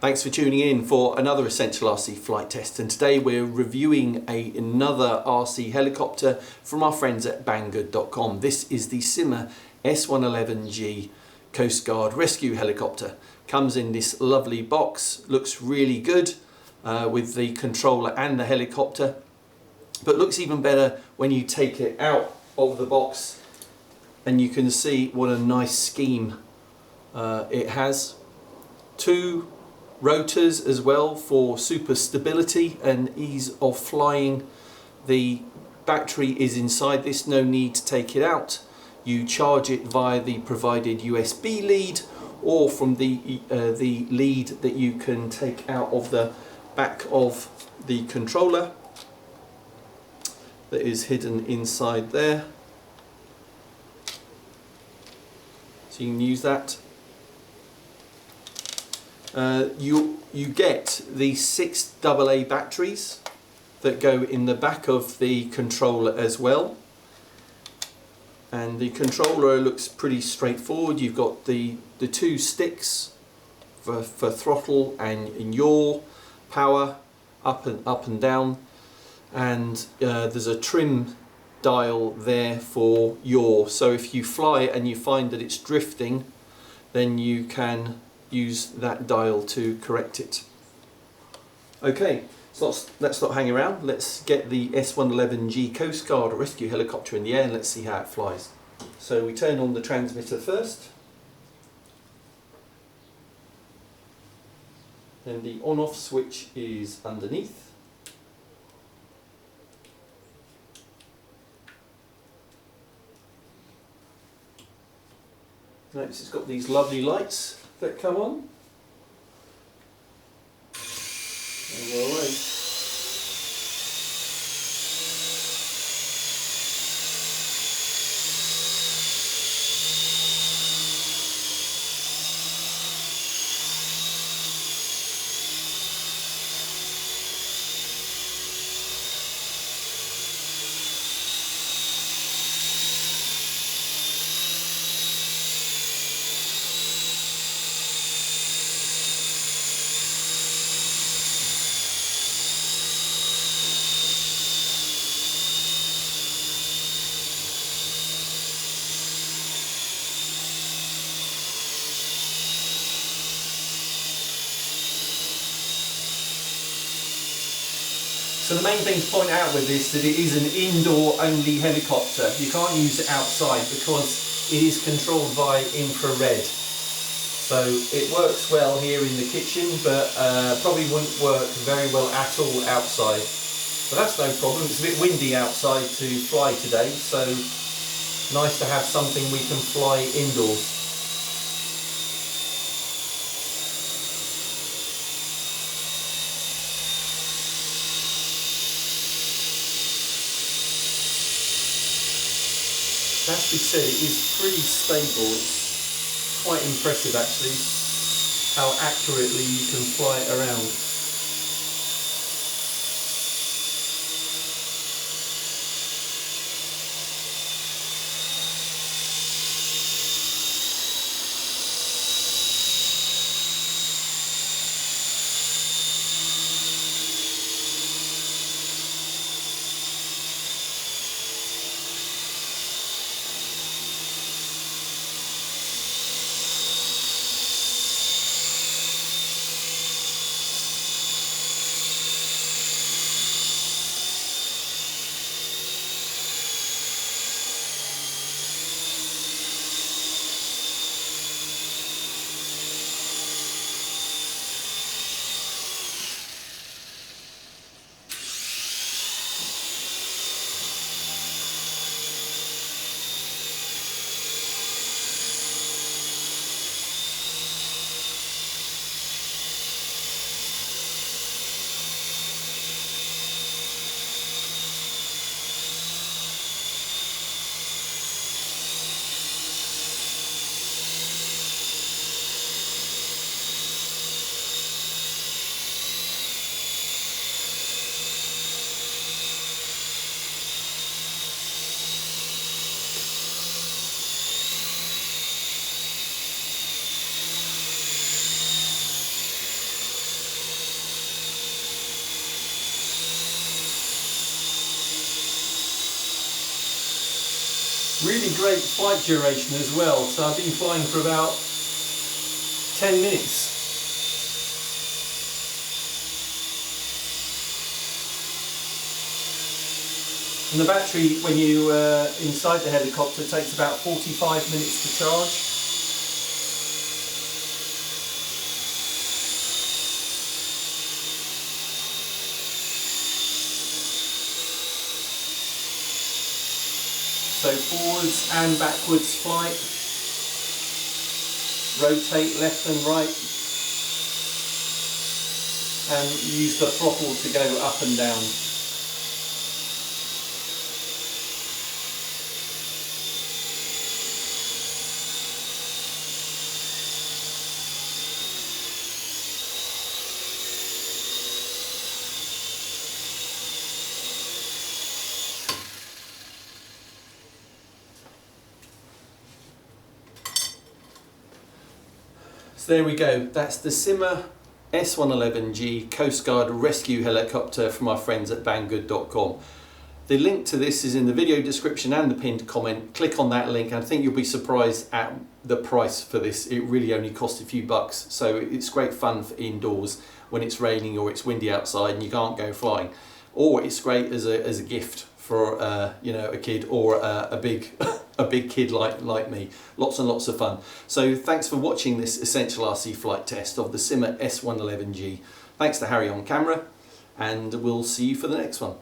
Thanks for tuning in for another Essential RC flight test, and today we're reviewing another RC helicopter from our friends at Banggood.com. This is the SYMA S111G COASTGUARD rescue helicopter. Comes in this lovely box, looks really good with the controller and the helicopter, but looks even better when you take it out of the box and you can see what a nice scheme it has. Two rotors as well for super stability and ease of flying. The battery is inside this, no need to take it out. You charge it via the provided USB lead or from the lead that you can take out of the back of the controller that is hidden inside there. So you can use that. You get the 6 AA batteries that go in the back of the controller as well, and the controller looks pretty straightforward. You've got the 2 sticks for throttle and yaw, power up and down, and there's a trim dial there for yaw, so if you fly it and you find that it's drifting, then you can use that dial to correct it. Okay, so let's not hang around. Let's get the S111G COASTGUARD rescue helicopter in the air and let's see how it flies. So we turn on the transmitter first, then the on-off switch is underneath. Notice it's got these lovely lights that come on, and we're away. So the main thing to point out with this is that it is an indoor only helicopter. You can't use it outside because it is controlled by infrared. So it works well here in the kitchen, but probably wouldn't work very well at all outside. But that's no problem, it's a bit windy outside to fly today, so nice to have something we can fly indoors. That has to be said, it is pretty stable. It's quite impressive actually how accurately you can fly it around. Really great flight duration as well, so I've been flying for about 10 minutes. And the battery, when you inside the helicopter, takes about 45 minutes to charge. So forwards and backwards flight, rotate left and right, and use the throttle to go up and down. So there we go, that's the SYMA S111G COASTGUARD Rescue Helicopter from our friends at banggood.com. The link to this is in the video description and the pinned comment. Click on that link and I think you'll be surprised at the price for this. It really only costs a few bucks, so it's great fun for indoors when it's raining or it's windy outside and you can't go flying. Or it's great as a gift for you know, a kid or a big a big kid like me. Lots and lots of fun. So thanks for watching this Essential RC flight test of the SYMA S111G. Thanks to Harry on camera, and we'll see you for the next one.